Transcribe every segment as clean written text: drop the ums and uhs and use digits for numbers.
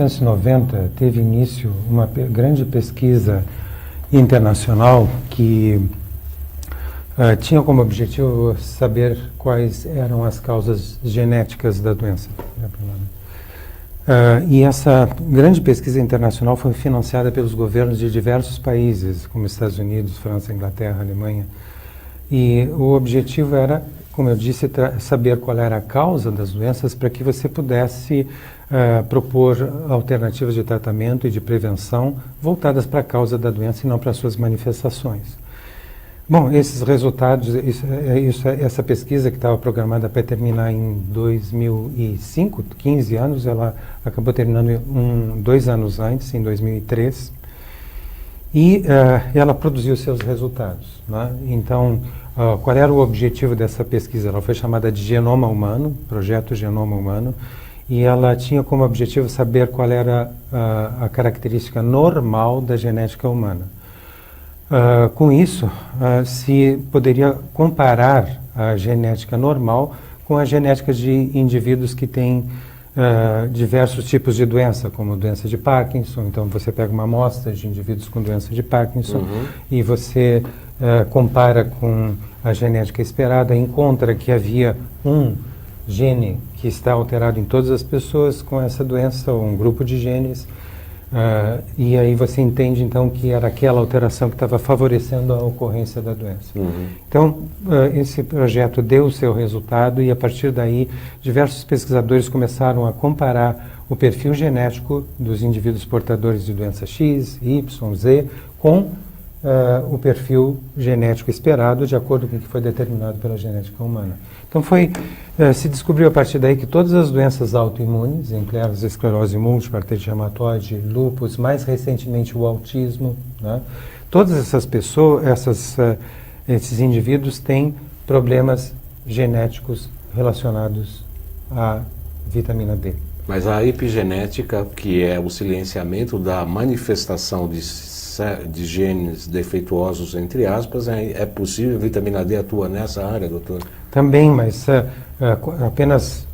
1990 teve início uma grande pesquisa internacional que tinha como objetivo saber quais eram as causas genéticas da doença. E essa grande pesquisa internacional foi financiada pelos governos de diversos países, como Estados Unidos, França, Inglaterra, Alemanha. E o objetivo era, como eu disse, saber qual era a causa das doenças para que você pudesse propor alternativas de tratamento e de prevenção voltadas para a causa da doença e não para as suas manifestações. Bom, esses resultados, essa pesquisa que estava programada para terminar em 2005, 15 anos, ela acabou terminando 2 anos antes, em 2003, e ela produziu seus resultados, né? Então, qual era o objetivo dessa pesquisa? Ela foi chamada de Genoma Humano, Projeto Genoma Humano, e ela tinha como objetivo saber qual era a característica normal da genética humana. Com isso, se poderia comparar a genética normal com a genética de indivíduos que têm diversos tipos de doença, como doença de Parkinson. Então, você pega uma amostra de indivíduos com doença de Parkinson e você compara com a genética esperada, encontra que havia um gene que está alterado em todas as pessoas com essa doença, ou um grupo de genes, e aí você entende então que era aquela alteração que estava favorecendo a ocorrência da doença. Então, esse projeto deu o seu resultado e a partir daí diversos pesquisadores começaram a comparar o perfil genético dos indivíduos portadores de doença X, Y, Z com o perfil genético esperado de acordo com o que foi determinado pela genética humana. Então se descobriu a partir daí que todas as doenças autoimunes, entre elas a esclerose múltipla, artrite reumatoide, lúpus, mais recentemente o autismo, né? Todas essas pessoas, esses indivíduos têm problemas genéticos relacionados à vitamina D. Mas a epigenética, que é o silenciamento da manifestação de genes defeituosos, entre aspas, é possível? A vitamina D atua nessa área, doutor? Também, mas apenas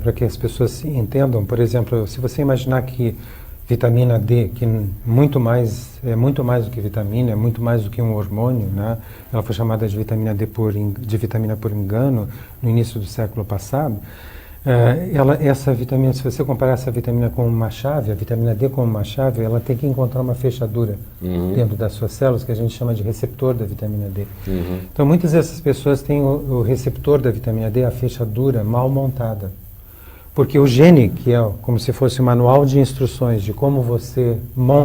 para que as pessoas entendam, por exemplo, se você imaginar que vitamina D, que é muito mais do que vitamina, é muito mais do que um hormônio, né? Ela foi chamada de vitamina D de vitamina por engano no início do século passado. Essa vitamina, se você comparar essa vitamina com uma chave, a vitamina D com uma chave, ela tem que encontrar uma fechadura dentro das suas células, que a gente chama de receptor da vitamina D. Então, muitas dessas pessoas têm o receptor da vitamina D, a fechadura, mal montada. Porque o gene, que é como se fosse um manual de instruções de como você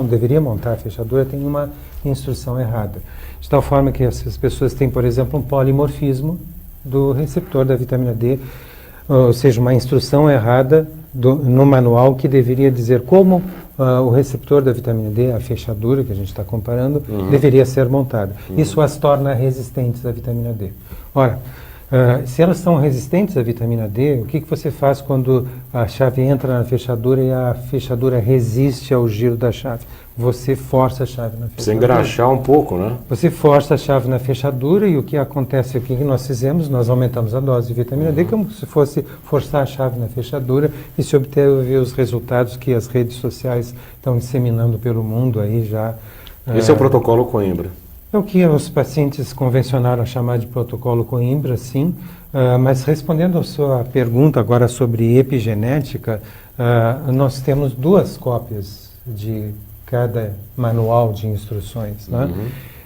deveria montar a fechadura, tem uma instrução errada. De tal forma que essas pessoas têm, por exemplo, um polimorfismo do receptor da vitamina D, ou seja, uma instrução errada no manual que deveria dizer como o receptor da vitamina D, a fechadura que a gente está comparando, deveria ser montada. Isso as torna resistentes à vitamina D. Ora, se elas são resistentes à vitamina D, o que você faz quando a chave entra na fechadura e a fechadura resiste ao giro da chave? Você força a chave na fechadura. Precisa engraxar um pouco, né? Você força a chave na fechadura e o que acontece, o que nós fizemos? Nós aumentamos a dose de vitamina D, como se fosse forçar a chave na fechadura e se obteve os resultados que as redes sociais estão disseminando pelo mundo aí já. Esse é o protocolo Coimbra. É o que os pacientes convencionaram a chamar de protocolo Coimbra, sim, mas respondendo a sua pergunta agora sobre epigenética, nós temos 2 cópias de cada manual de instruções, né?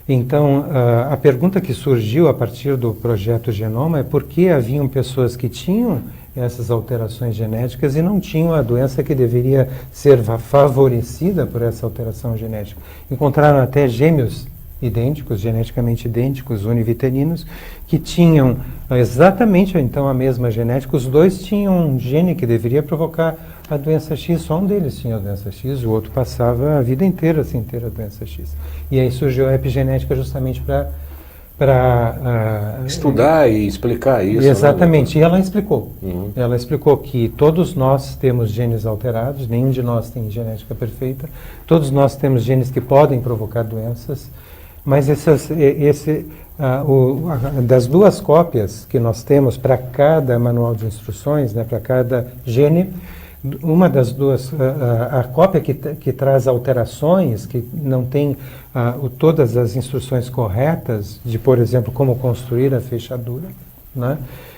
Então, a pergunta que surgiu a partir do projeto Genoma é por que haviam pessoas que tinham essas alterações genéticas e não tinham a doença que deveria ser favorecida por essa alteração genética. Encontraram até gêmeos idênticos, geneticamente idênticos, univiterinos, que tinham exatamente então a mesma genética. Os 2 tinham um gene que deveria provocar a doença X, só um deles tinha a doença X, o outro passava a vida inteira sem ter a doença X. E aí surgiu a epigenética justamente para estudar e explicar isso. Exatamente, né? E ela explicou. Ela explicou que todos nós temos genes alterados, nenhum de nós tem genética perfeita, todos nós temos genes que podem provocar doenças, mas das 2 cópias que nós temos para cada manual de instruções, né, para cada gene, uma das duas, a cópia que traz alterações, que não tem todas as instruções corretas de, por exemplo, como construir a fechadura, né?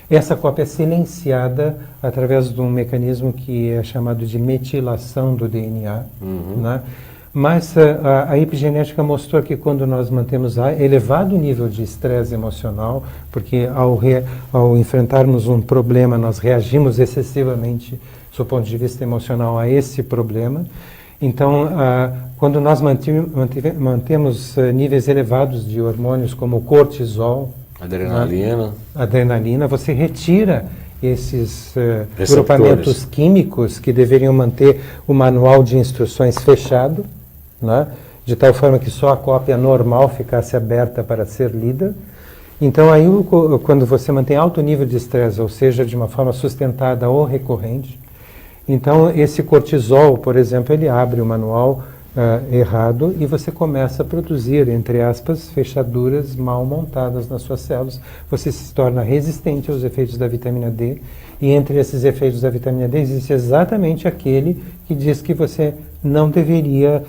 Essa cópia é silenciada através de um mecanismo que é chamado de metilação do DNA, né? Mas a epigenética mostrou que quando nós mantemos elevado nível de estresse emocional, porque ao enfrentarmos um problema, nós reagimos excessivamente, do ponto de vista emocional, a esse problema. Então, quando nós mantemos níveis elevados de hormônios como o cortisol, adrenalina, você retira esses grupamentos químicos que deveriam manter o manual de instruções fechado, né, de tal forma que só a cópia normal ficasse aberta para ser lida. Então, aí, quando você mantém alto nível de estresse, ou seja, de uma forma sustentada ou recorrente, então esse cortisol, por exemplo, ele abre o manual errado e você começa a produzir, entre aspas, fechaduras mal montadas nas suas células. Você se torna resistente aos efeitos da vitamina D, e entre esses efeitos da vitamina D existe exatamente aquele que diz que você não deveria,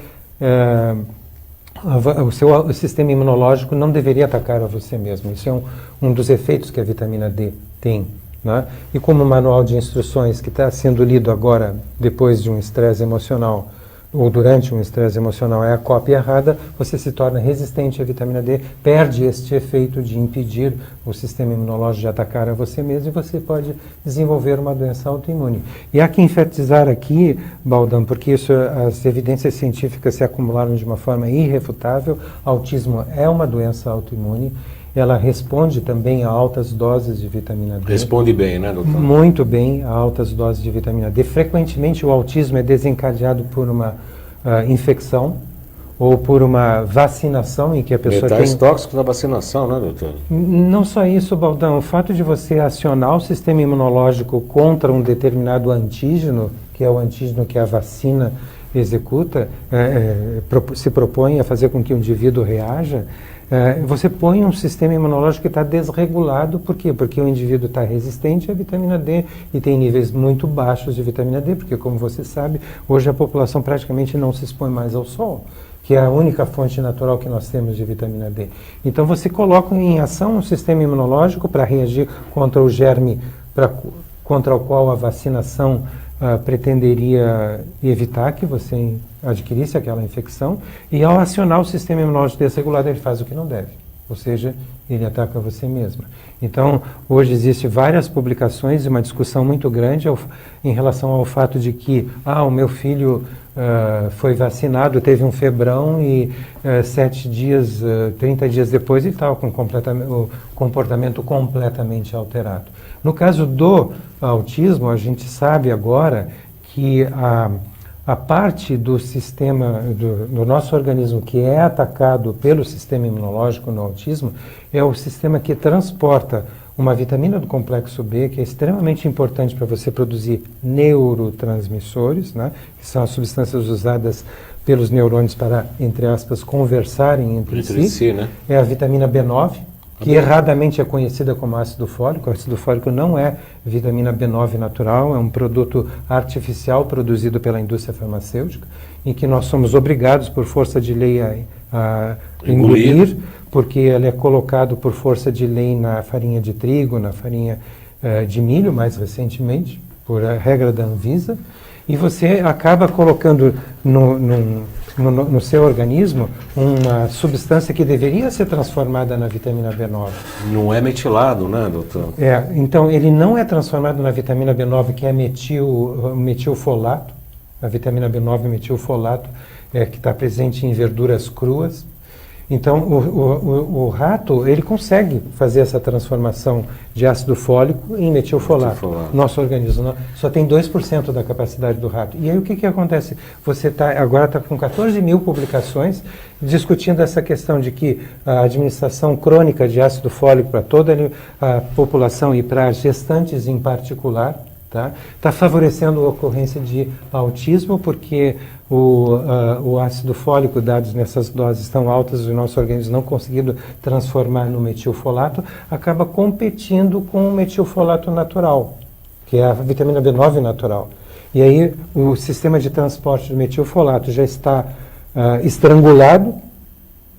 o sistema imunológico não deveria atacar a você mesmo. Isso é um dos efeitos que a vitamina D tem, né? E como o manual de instruções que está sendo lido agora, depois de um estresse emocional, ou durante um estresse emocional, é a cópia errada, você se torna resistente à vitamina D, perde este efeito de impedir o sistema imunológico de atacar a você mesmo, e você pode desenvolver uma doença autoimune. E há que enfatizar aqui, Baldão, porque as evidências científicas se acumularam de uma forma irrefutável: autismo é uma doença autoimune. Ela responde também a altas doses de vitamina D. Responde bem, né, doutor? Muito bem a altas doses de vitamina D. Frequentemente o autismo é desencadeado por uma infecção ou por uma vacinação em que a pessoa metais tóxicos na vacinação, né, doutor? Não só isso, Baldão. O fato de você acionar o sistema imunológico contra um determinado antígeno, que é o antígeno que a vacina executa, se propõe a fazer com que o indivíduo reaja, você põe um sistema imunológico que está desregulado. Por quê? Porque o indivíduo está resistente à vitamina D e tem níveis muito baixos de vitamina D, porque, como você sabe, hoje a população praticamente não se expõe mais ao sol, que é a única fonte natural que nós temos de vitamina D. Então você coloca em ação um sistema imunológico para reagir contra o germe contra o qual a vacinação pretenderia evitar que você adquirisse aquela infecção, e ao acionar o sistema imunológico desregulado, ele faz o que não deve, ou seja, ele ataca você mesmo. Então, hoje existem várias publicações e uma discussão muito grande em relação ao fato de que o meu filho foi vacinado, teve um febrão e 7 dias, 30 dias depois ele estava com o comportamento completamente alterado. No caso do autismo, a gente sabe agora que a parte do sistema, do nosso organismo que é atacado pelo sistema imunológico no autismo é o sistema que transporta uma vitamina do complexo B, que é extremamente importante para você produzir neurotransmissores, né, que são as substâncias usadas pelos neurônios para, entre aspas, conversarem entre si. Né? É a vitamina B9, que erradamente é conhecida como ácido fólico. O ácido fólico não é vitamina B9 natural, é um produto artificial produzido pela indústria farmacêutica, em que nós somos obrigados, por força de lei, a engolir, porque ele é colocado por força de lei na farinha de trigo, na farinha de milho, mais recentemente, por a regra da Anvisa, e você acaba colocando no seu organismo uma substância que deveria ser transformada na vitamina B9. Não é metilado, né, doutor? Então ele não é transformado na vitamina B9, que é metilfolato. A vitamina B9 metilfolato que está presente em verduras cruas. Então o rato, ele consegue fazer essa transformação de ácido fólico em metilfolato. Nosso organismo só tem 2% da capacidade do rato. E aí o que acontece? Você agora está com 14 mil publicações discutindo essa questão de que a administração crônica de ácido fólico para toda a população e para gestantes em particular está favorecendo a ocorrência de autismo, porque o ácido fólico dados nessas doses tão altas, o nosso organismo não conseguindo transformar no metilfolato, acaba competindo com o metilfolato natural, que é a vitamina B9 natural. E aí o sistema de transporte do metilfolato já está estrangulado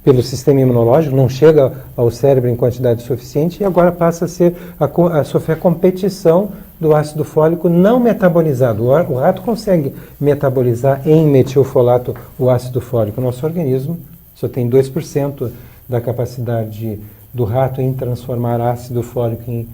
pelo sistema imunológico, não chega ao cérebro em quantidade suficiente e agora passa a sofrer a competição do ácido fólico não metabolizado. O rato consegue metabolizar em metilfolato o ácido fólico. O nosso organismo só tem 2% da capacidade do rato em transformar ácido fólico em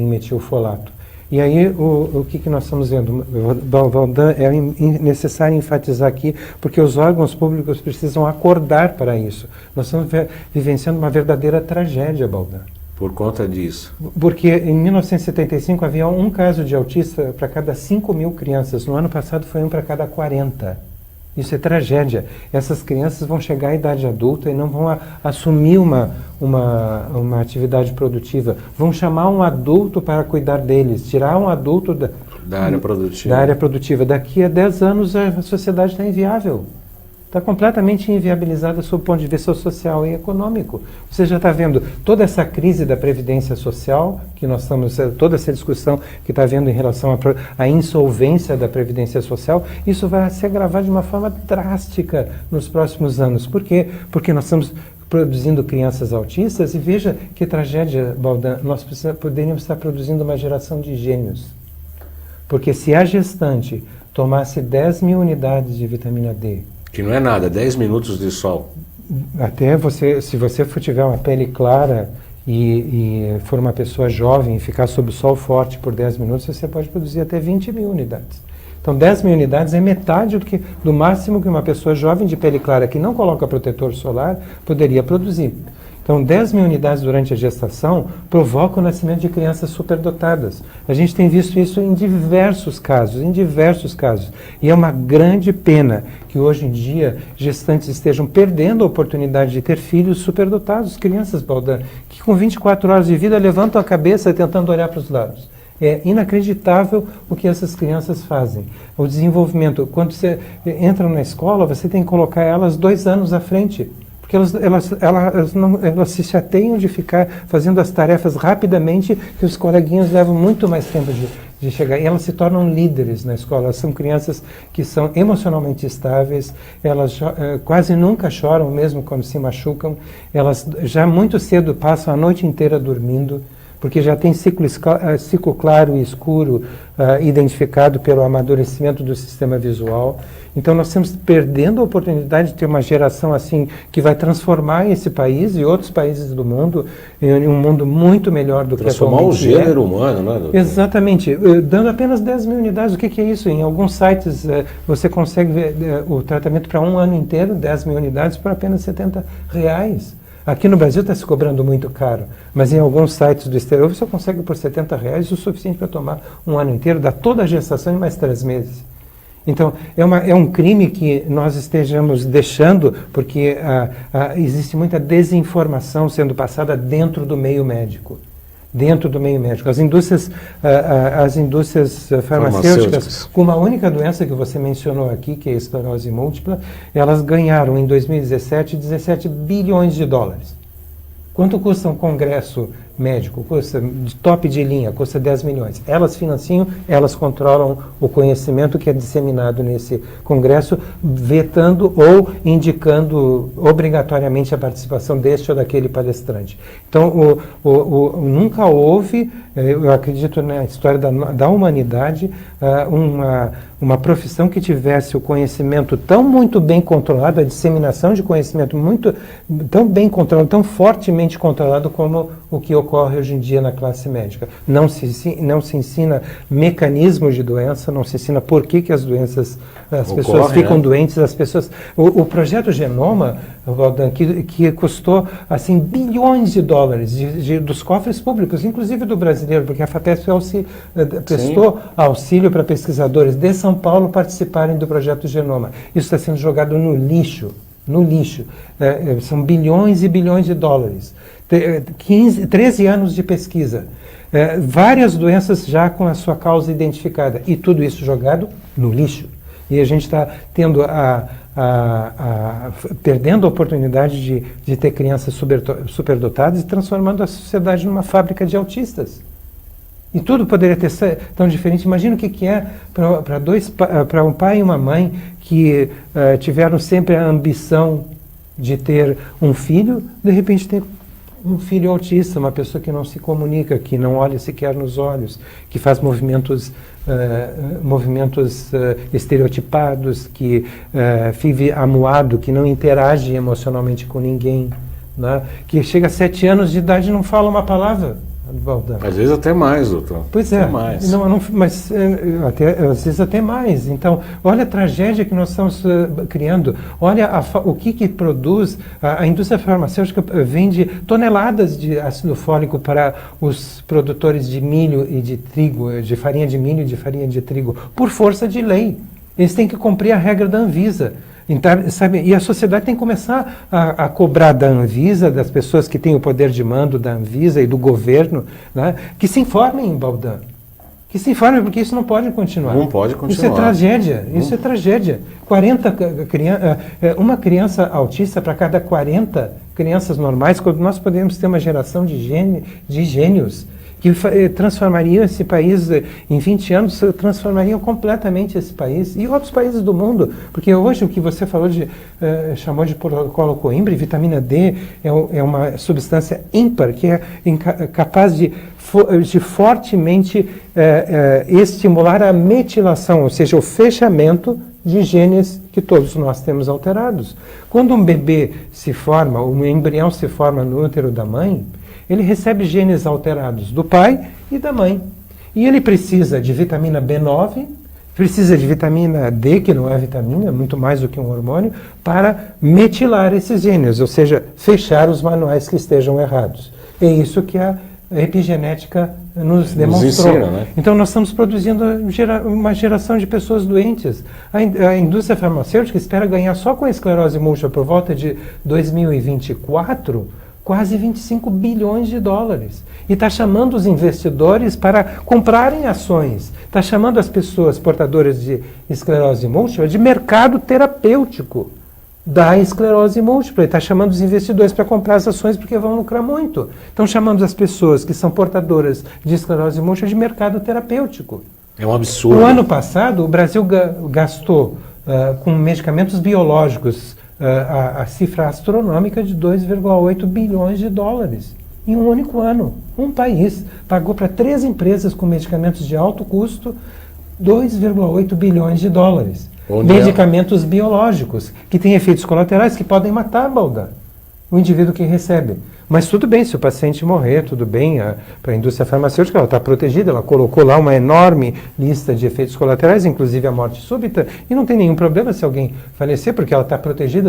metilfolato. E aí, o que nós estamos vendo? Valdan, é necessário enfatizar aqui, porque os órgãos públicos precisam acordar para isso. Nós estamos vivenciando uma verdadeira tragédia, Valdan. Por conta disso. Porque em 1975 havia um caso de autista para cada 5.000 crianças. No ano passado foi um para cada 40. Isso é tragédia. Essas crianças vão chegar à idade adulta e não vão assumir uma atividade produtiva. Vão chamar um adulto para cuidar deles, tirar um adulto da área produtiva. Da área produtiva. Daqui a 10 anos a sociedade está inviável. Está completamente inviabilizada sob o ponto de vista social e econômico. Você já está vendo toda essa crise da previdência social, que nós estamos, toda essa discussão que está havendo em relação à insolvência da previdência social, isso vai se agravar de uma forma drástica nos próximos anos. Por quê? Porque nós estamos produzindo crianças autistas e veja que tragédia, Valdan, nós poderíamos estar produzindo uma geração de gênios. Porque se a gestante tomasse 10.000 unidades de vitamina D, que não é nada, 10 minutos de sol. Até se você tiver uma pele clara e for uma pessoa jovem e ficar sob o sol forte por 10 minutos, você pode produzir até 20.000 unidades. Então 10.000 unidades é metade do máximo que uma pessoa jovem de pele clara que não coloca protetor solar poderia produzir. Então 10.000 unidades durante a gestação provocam o nascimento de crianças superdotadas. A gente tem visto isso em diversos casos. E é uma grande pena que hoje em dia gestantes estejam perdendo a oportunidade de ter filhos superdotados, crianças, Valdan, que com 24 horas de vida levantam a cabeça tentando olhar para os lados. É inacreditável o que essas crianças fazem. O desenvolvimento, quando você entra na escola, você tem que colocar elas 2 anos à frente. Porque elas se chateiam de ficar fazendo as tarefas rapidamente, que os coleguinhas levam muito mais tempo de chegar. E elas se tornam líderes na escola. Elas são crianças que são emocionalmente estáveis, elas quase nunca choram, mesmo quando se machucam. Elas já muito cedo passam a noite inteira dormindo, porque já tem ciclo claro e escuro identificado pelo amadurecimento do sistema visual. Então nós estamos perdendo a oportunidade de ter uma geração assim que vai transformar esse país e outros países do mundo em um mundo muito melhor do que atualmente o gênero humano, não é, doutor? Exatamente. Dando apenas 10.000 unidades. O que é isso? Em alguns sites você consegue ver o tratamento para um ano inteiro, 10.000 unidades, por apenas R$70. Aqui no Brasil está se cobrando muito caro, mas em alguns sites do exterior você consegue por R$70 o suficiente para tomar um ano inteiro, dá toda a gestação em mais 3 meses. Então, é um crime que nós estejamos deixando, porque existe muita desinformação sendo passada dentro do meio médico. As indústrias farmacêuticas, com uma única doença que você mencionou aqui, que é a esclerose múltipla, elas ganharam em 2017 $17 bilhões. Quanto custa um congresso médico? Custa de top de linha, custa 10 milhões. Elas financiam, elas controlam o conhecimento que é disseminado nesse congresso, vetando ou indicando obrigatoriamente a participação deste ou daquele palestrante. Então, nunca houve, eu acredito na história da humanidade, uma profissão que tivesse o conhecimento tão muito bem controlado, a disseminação de conhecimento tão bem controlado, tão fortemente controlado como o que ocorre hoje em dia na classe médica. Não se ensina mecanismos de doença, não se ensina por que as doenças, as pessoas ficam doentes, as pessoas... O projeto Genoma, Valdan, que custou assim bilhões de dólares dos cofres públicos, inclusive do brasileiro, porque a FAPESP prestou auxílio para pesquisadores de São Paulo participarem do projeto Genoma. Isso está sendo jogado no lixo. São bilhões e bilhões de dólares. 13 anos de pesquisa. Várias doenças já com a sua causa identificada. E tudo isso jogado no lixo. E a gente está tendo perdendo a oportunidade de ter crianças superdotadas e transformando a sociedade numa fábrica de autistas. E tudo poderia ter sido tão diferente. Imagina o que é para um pai e uma mãe que tiveram sempre a ambição de ter um filho, de repente ter um filho autista, uma pessoa que não se comunica, que não olha sequer nos olhos, que faz movimentos estereotipados, que vive amuado, que não interage emocionalmente com ninguém, né? Que chega a 7 anos de idade e não fala uma palavra. Às vezes até mais, doutor. Pois é, até mais. Mas às vezes até mais. Então, olha a tragédia que nós estamos criando, olha o que produz. A indústria farmacêutica vende toneladas de ácido fólico para os produtores de milho e de trigo, de farinha de milho e de farinha de trigo, por força de lei. Eles têm que cumprir a regra da Anvisa. Então, sabe, e a sociedade tem que começar a cobrar da Anvisa, das pessoas que têm o poder de mando da Anvisa e do governo, né, que se informem em Baldan. Que se informem, porque isso não pode continuar. Não pode continuar. Isso é tragédia. Isso é tragédia. Uma criança autista para cada 40 crianças normais, quando nós podemos ter uma geração de gênios que transformariam esse país, em 20 anos, transformariam completamente esse país e outros países do mundo. Porque hoje o que você falou chamou de protocolo Coimbra, vitamina D é uma substância ímpar, que é capaz de fortemente estimular a metilação, ou seja, o fechamento de genes que todos nós temos alterados. Quando um bebê se forma, um embrião se forma no útero da mãe, ele recebe genes alterados do pai e da mãe. E ele precisa de vitamina B9, precisa de vitamina D, que não é vitamina, é muito mais do que um hormônio, para metilar esses genes, ou seja, fechar os manuais que estejam errados. É isso que a epigenética nos demonstrou. Ensina, né? Então nós estamos produzindo uma geração de pessoas doentes. A indústria farmacêutica espera ganhar só com a esclerose múltipla por volta de 2024 quase 25 bilhões de dólares. E está chamando os investidores para comprarem ações. Está chamando as pessoas portadoras de esclerose múltipla de mercado terapêutico da esclerose múltipla. E está chamando os investidores para comprar as ações porque vão lucrar muito. Estão chamando as pessoas que são portadoras de esclerose múltipla de mercado terapêutico. É um absurdo. No ano passado, o Brasil gastou com medicamentos biológicos a cifra astronômica de 2,8 bilhões de dólares em um único ano. Um país pagou para 3 empresas com medicamentos de alto custo 2,8 bilhões de dólares. Medicamentos biológicos que têm efeitos colaterais que podem matar, Baldan, o indivíduo que recebe. Mas tudo bem, se o paciente morrer, tudo bem, para a indústria farmacêutica ela está protegida, ela colocou lá uma enorme lista de efeitos colaterais, inclusive a morte súbita, e não tem nenhum problema se alguém falecer, porque ela está protegida.